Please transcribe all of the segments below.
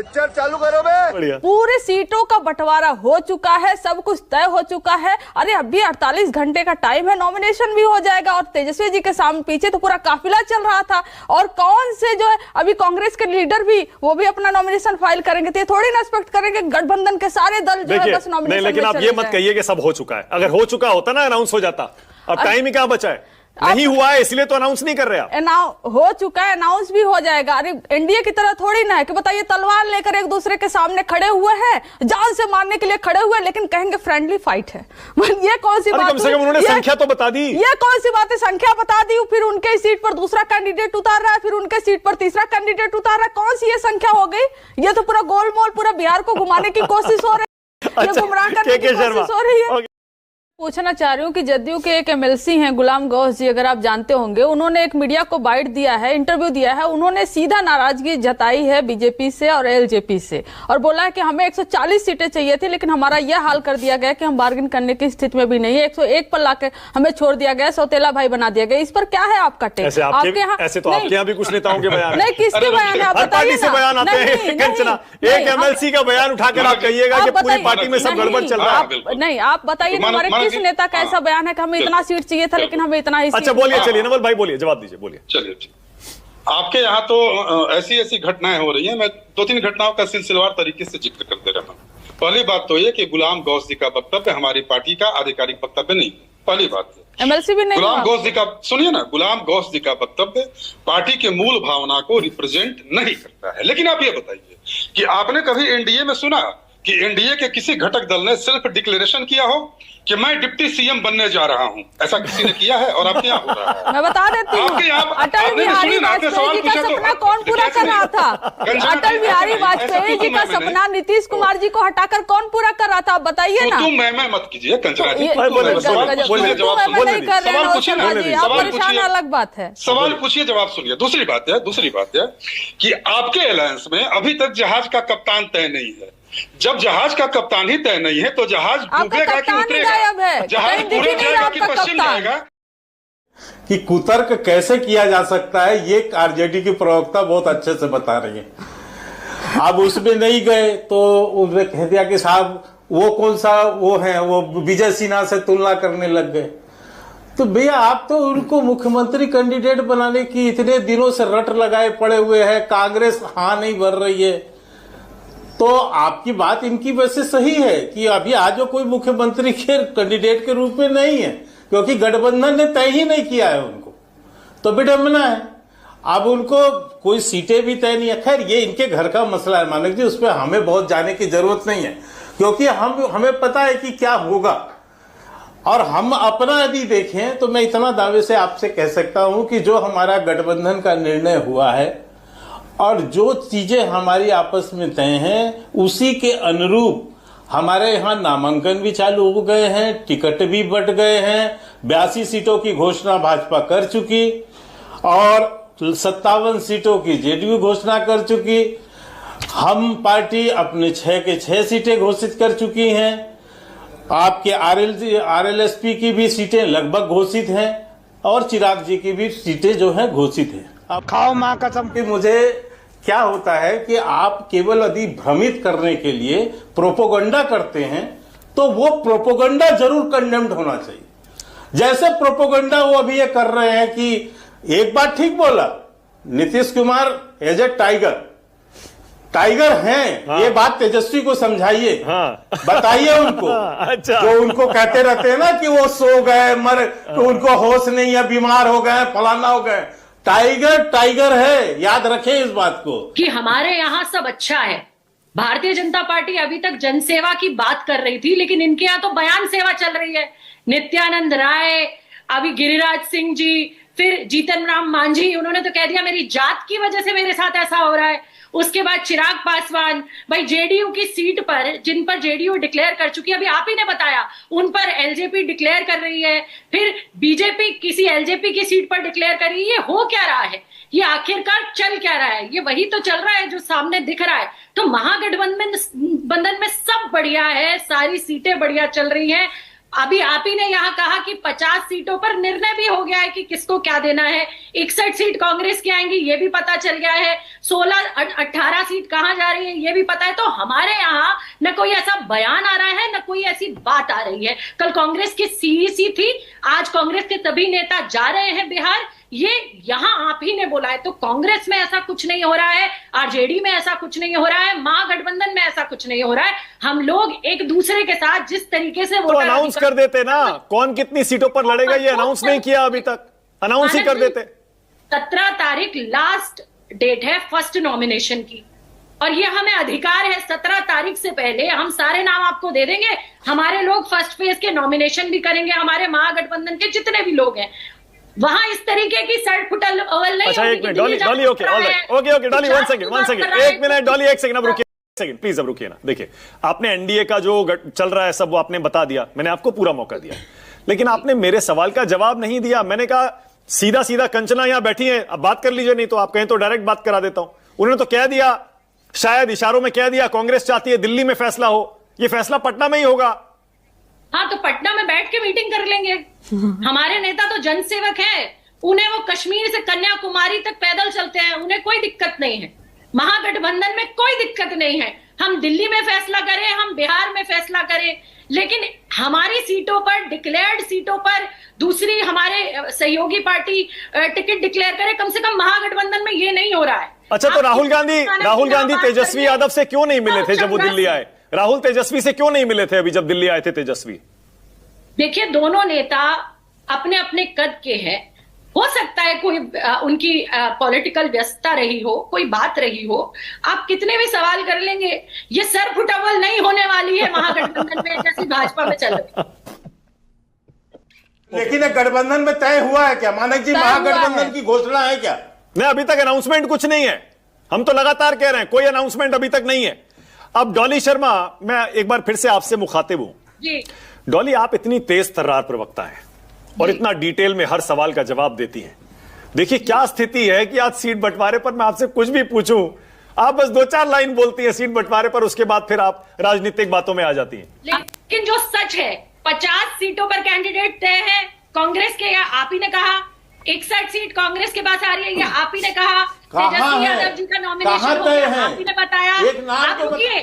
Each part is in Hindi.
पिक्चर चालू करो बे। पूरे सीटों का बंटवारा हो चुका है, सब कुछ तय हो चुका है। अरे अभी 48 घंटे का टाइम है, नॉमिनेशन भी हो जाएगा। और तेजस्वी जी के सामने पीछे तो पूरा काफिला चल रहा था। और कौन से जो है अभी कांग्रेस के लीडर भी वो भी अपना नॉमिनेशन फाइल करेंगे, तो ये थोड़ी ना एक्सपेक्ट करेंगे गठबंधन के सारे दल जो है बस नॉमिनेशन। लेकिन आप ये मत कहिए कि सब हो चुका है। अगर हो चुका होता ना अनाउंस हो जाता। अब टाइम ही कहां बचा है? नहीं हुआ है इसलिए तो अनाउंस नहीं कर रहे आप। हो चुका है, अनाउंस भी हो जाएगा। अरे एनडीए की तरह थोड़ी ना है कि बताइए तलवार लेकर एक दूसरे के सामने खड़े हुए हैं, जान से मारने के लिए खड़े हुए, लेकिन कहेंगे फ्रेंडली फाइट है। ये कौन सी बात? कम से कम उन्होंने संख्या तो बता दी। ये कौन सी बात है? संख्या बता दी, फिर उनके सीट पर दूसरा कैंडिडेट उतार रहा है, फिर उनके सीट पर तीसरा कैंडिडेट उतार रहा है। कौन सी ये संख्या हो गई? ये तो पूरा गोलमोल पूरा बिहार को घुमाने की कोशिश हो रही है, ये गुमराह करने की कोशिश हो रही है। पूछना चाह रही हूँ कि जदयू के एक एमएलसी हैं गुलाम गौस जी, अगर आप जानते होंगे, उन्होंने एक मीडिया को बाइट दिया है, इंटरव्यू दिया है। उन्होंने सीधा नाराजगी जताई है बीजेपी से और एलजेपी से, और बोला है कि हमें 140 सीटें चाहिए थी, लेकिन हमारा यह हाल कर दिया गया कि हम बार्गेन करने की स्थिति में भी नहीं है। 101 पर लाकर हमें छोड़ दिया गया, सौतेला भाई बना दिया गया। इस पर क्या है आपका टेक? आपके यहाँ ऐसे तो आपके यहाँ भी कुछ नेताओं के बयान नहीं, किसके बयान है आप बताइए ना। बयान आते हैं कंचना, एक एमएलसी का बयान उठाकर आप कहिएगा कि पूरी पार्टी में सब गड़बड़ चल रहा है। नहीं, आप बताइए हमारे किस नेता का ऐसा बयान है कि हमें इतना सीट चाहिए था लेकिन हमें इतना ही। अच्छा बोलिए, चलिए नवल भाई बोलिए, जवाब दीजिए, बोलिए। चलिए, आपके यहाँ तो ऐसी घटनाएं हो रही हैं। मैं 2-3 घटनाओं का सिलसिलेवार तरीके से जिक्र करते रहा हूं। पहली बात तो ये कि गुलाम गौस जी का वक्तव्य हमारी पार्टी का आधिकारिक वक्तव्य नहीं। पहली बात एमएलसी भी नहीं। गुलाम गौस जी का सुनिए ना, गुलाम गौस जी का वक्तव्य पार्टी के मूल भावना को रिप्रेजेंट नहीं करता है। लेकिन आप ये बताइए कि आपने कभी एनडीए में सुना कि एनडीए के किसी घटक दल ने सेल्फ डिक्लेरेशन किया हो कि मैं डिप्टी सीएम बनने जा रहा हूं? ऐसा किसी ने किया है? और आपके यहाँ हो रहा है? मैं बता देती हूँ, अटल बिहारी वाजपेयी जी का सपना कौन पूरा कर रहा था? अटल बिहारी वाजपेयी जी का सपना नीतीश कुमार जी को हटाकर कौन पूरा कर रहा था? आप बताइए ना। तुम मैं मत कीजिए कंचना जी, आप परेशान, अलग बात है। सवाल पूछिए, जवाब सुनिए। दूसरी बात है कि आपके अलायंस में अभी तक जहाज का कप्तान तय नहीं है। जब जहाज का कप्तान ही तय नहीं है तो जहाज डूबेगा कि उतरेगा? जहाज पूरे जाएगा कि पश्चिम जाएगा? कि कुतर्क कैसे किया जा सकता है ये आरजेडी की प्रवक्ता बहुत अच्छे से बता रही है। अब उसमें नहीं गए तो उन्होंने कह दिया कि साहब वो कौन सा वो है, वो विजय सिन्हा से तुलना करने लग गए। तो भैया आप तो उनको मुख्यमंत्री कैंडिडेट बनाने की इतने दिनों से रट लगाए पड़े हुए हैं, कांग्रेस हाँ नहीं भर रही है। तो आपकी बात इनकी वैसे सही है कि अभी आज जो कोई मुख्यमंत्री के कैंडिडेट के रूप में नहीं है, क्योंकि गठबंधन ने तय ही नहीं किया है उनको, तो विडंबना है। अब उनको कोई सीटें भी तय नहीं है। खैर ये इनके घर का मसला है मानक जी, उस पर हमें बहुत जाने की जरूरत नहीं है, क्योंकि हमें पता है कि क्या होगा। और हम अपना यदि देखें तो मैं इतना दावे से आपसे कह सकता हूं कि जो हमारा गठबंधन का निर्णय हुआ है और जो चीजें हमारी आपस में तय हैं उसी के अनुरूप हमारे यहाँ नामांकन भी चालू हो गए हैं, टिकट भी बंट गए हैं। 82 सीटों की घोषणा भाजपा कर चुकी और 57 सीटों की जेडीयू घोषणा कर चुकी। हम पार्टी अपने 6 के 6 सीटें घोषित कर चुकी हैं। आपके आरएलएसपी की भी सीटें लगभग घोषित हैं और चिराग जी की भी सीटें जो है घोषित हैं। अब खाओ मां कसम कि मुझे क्या होता है कि आप केवल यदि भ्रमित करने के लिए प्रोपोगंडा करते हैं तो वो प्रोपोगंडा जरूर कंडेम्ड होना चाहिए। जैसे प्रोपोगंडा वो अभी ये कर रहे हैं कि एक बात ठीक बोला, Nitish Kumar as a tiger हैं। हाँ। ये बात तेजस्वी को समझाइए। हाँ। बताइए उनको। अच्छा। जो उनको कहते रहते हैं ना कि वो सो गए तो उनको होश नहीं है, बीमार हो गए, फलाना हो गए। टाइगर है, याद रखें इस बात को कि हमारे यहाँ सब अच्छा है। भारतीय जनता पार्टी अभी तक जनसेवा की बात कर रही थी, लेकिन इनके यहाँ तो बयान सेवा चल रही है। नित्यानंद राय, अभी गिरिराज सिंह जी, फिर जीतन राम मांझी, उन्होंने तो कह दिया मेरी जात की वजह से मेरे साथ ऐसा हो रहा है। उसके बाद चिराग पासवान, भाई जेडीयू की सीट पर जिन पर जेडीयू डिक्लेयर कर चुकी है, अभी आप ही ने बताया, उन पर एलजेपी डिक्लेयर कर रही है। फिर बीजेपी किसी एलजेपी की सीट पर डिक्लेयर कर रही है। ये हो क्या रहा है? ये आखिरकार चल क्या रहा है? ये वही तो चल रहा है जो सामने दिख रहा है। तो महागठबंधन में सब बढ़िया है, सारी सीटें बढ़िया चल रही हैं। अभी आप ही ने यहाँ कहा कि 50 सीटों पर निर्णय भी हो गया है कि किसको क्या देना है। 61 सीट कांग्रेस की आएंगी ये भी पता चल गया है। 18 सीट कहां जा रही है ये भी पता है। तो हमारे यहाँ न कोई ऐसा बयान आ रहा है न कोई ऐसी बात आ रही है। कल कांग्रेस की सीईसी थी, आज कांग्रेस के सभी नेता जा रहे हैं बिहार। ये यहां आप ही ने बोला है। तो कांग्रेस में ऐसा कुछ नहीं हो रहा है, आरजेडी में ऐसा कुछ नहीं हो रहा है, महागठबंधन में ऐसा कुछ नहीं हो रहा है। हम लोग एक दूसरे के साथ जिस तरीके से तो अनाउंस कर देते ना कौन कितनी सीटों पर लड़ेगा, ये अनाउंस नहीं किया अभी तक, अनाउंस ही कर देते। 17 तारीख लास्ट डेट है फर्स्ट नॉमिनेशन की, और ये हमें अधिकार है 17 तारीख से पहले हम सारे नाम आपको दे देंगे। हमारे लोग फर्स्ट फेज के नॉमिनेशन भी करेंगे, हमारे महागठबंधन के जितने भी लोग हैं वहां इस तरीके की सड़फुटल अवल नहीं। अच्छा एक minute Dolly, okay okay Dolly, one second, एक मिनट डॉली, एक सेकंड, अब रुकिए सेकंड प्लीज, अब रुकिए ना। देखिए आपने एनडीए का जो चल रहा है सब वो आपने बता दिया, मैंने आपको पूरा मौका दिया, लेकिन आपने मेरे सवाल का जवाब नहीं दिया। मैंने कहा सीधा सीधा कंचना यहां बैठी है, अब बात कर लीजिए, नहीं तो आप कहें तो डायरेक्ट बात करा देता हूं। उन्होंने तो कह दिया, शायद इशारों में कह दिया कांग्रेस चाहती है दिल्ली में फैसला हो, ये फैसला पटना में ही होगा। हाँ तो पटना में बैठ के मीटिंग कर लेंगे। हमारे नेता तो जनसेवक है, उन्हें वो कश्मीर से कन्याकुमारी तक पैदल चलते हैं, उन्हें कोई दिक्कत नहीं है। महागठबंधन में कोई दिक्कत नहीं है। हम दिल्ली में फैसला करें, हम बिहार में फैसला करें, लेकिन हमारी सीटों पर, डिक्लेयर्ड सीटों पर दूसरी हमारे सहयोगी पार्टी टिकट डिक्लेयर करे, कम से कम महागठबंधन में ये नहीं हो रहा है। अच्छा तो राहुल गांधी तेजस्वी यादव से क्यों नहीं मिले थे जब वो दिल्ली आए? राहुल तेजस्वी से क्यों नहीं मिले थे अभी जब दिल्ली आए थे तेजस्वी? देखिए दोनों नेता अपने अपने कद के हैं। हो सकता है कोई उनकी पॉलिटिकल व्यस्तता रही हो, कोई बात रही हो, आप कितने भी सवाल कर लेंगे, ये सर फुटबॉल नहीं होने वाली है महागठबंधन में जैसी भाजपा में चल रही। लेकिन गठबंधन में तय हुआ है क्या मानक जी? महागठबंधन की घोषणा है क्या? नहीं, अभी तक अनाउंसमेंट कुछ नहीं है। हम तो लगातार कह रहे हैं कोई अनाउंसमेंट अभी तक नहीं है। अब डॉली शर्मा, मैं एक बार फिर से आपसे मुखातिब हूं जी। डॉली, आप इतनी तेज तर्रार प्रवक्ता हैं और इतना डिटेल में हर सवाल का जवाब देती हैं। देखिए क्या स्थिति है कि आज सीट बंटवारे पर मैं आपसे कुछ भी पूछूं, आप बस 2-4 लाइन बोलती हैं सीट बंटवारे पर, उसके बाद फिर आप राजनीतिक बातों में आ जाती हैं। लेकिन जो सच है 50 सीटों पर कैंडिडेट तय है कांग्रेस के, या आप ही ने कहा 61 सीट कांग्रेस के पास आ रही है, या आप ही ने कहा तेजस्वी यादव जी का नॉमिनेशन हो गया, आप ही ने बताया। आप रुकिए,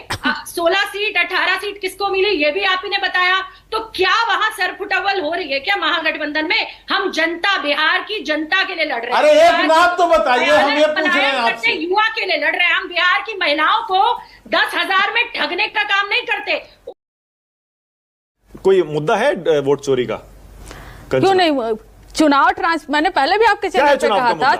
16 सीट 18 सीट किसको मिली ये भी आप ही ने बताया। तो क्या वहां सरफुटबल हो रही है क्या महागठबंधन में? हम जनता, बिहार की जनता के लिए लड़ रहे हैं। अरे एक नाम तो बताइए, हम ये पूछ रहे हैं आपसे। युवा के लिए लड़ रहे हैं हम, बिहार की महिलाओं को 10,000 में ठगने का काम नहीं करते। कोई मुद्दा है वोट चोरी का? क्यों नहीं? मैंने पहले भी आपके चैनल पे कहा था,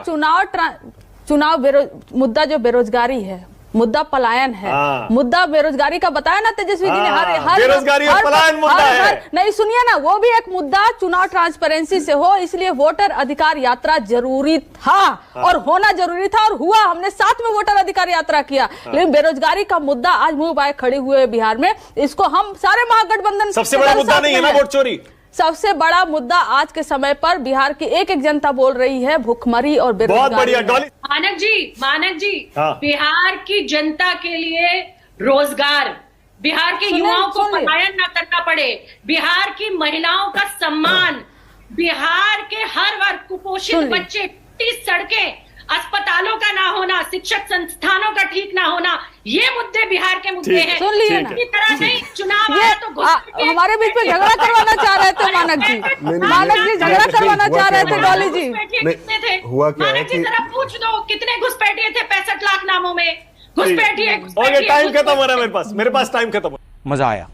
मुद्दा जो बेरोजगारी है, मुद्दा पलायन है, मुद्दा बेरोजगारी का बताया ना तेजस्वी जी ने। हर बेरोजगारी और पलायन मुद्दा है। नहीं सुनिए ना, वो भी एक मुद्दा चुनाव ट्रांसपेरेंसी से हो, इसलिए वोटर अधिकार यात्रा जरूरी था और होना जरूरी था, और हुआ। हमने साथ में वोटर अधिकार यात्रा किया। लेकिन बेरोजगारी का मुद्दा आज मुंह बाय खड़े हुए बिहार में, इसको हम सारे महागठबंधन सबसे बड़ा मुद्दा नहीं है ना वोट चोरी? सबसे बड़ा मुद्दा आज के समय पर बिहार की एक एक जनता बोल रही है भूखमरी और बेरोजगारी। बहुत बढ़िया डॉली। मानक जी बिहार की जनता के लिए रोजगार, बिहार के युवाओं को पलायन न करना पड़े, बिहार की महिलाओं का सम्मान, बिहार के हर वर्ग, कुपोषित बच्चे, सड़कें, अस्पतालों का ना होना, शिक्षक संस्थानों का ठीक ना होना, ये मुद्दे बिहार के मुद्दे हैं। सुन लिए ना, तरह नहीं चुनाव आया तो हमारे बीच में झगड़ा करवाना चाह रहे थे मानक जी। मानक जी झगड़ा करवाना चाह रहे थे डॉली जी। कितने थे? मानक जी जरा पूछ दो कितने घुसपैठिए थे 65 लाख नामों में? घुसपैठिए। टाइम खत्म हो रहा है मेरे पास टाइम खत्म। मजा आया।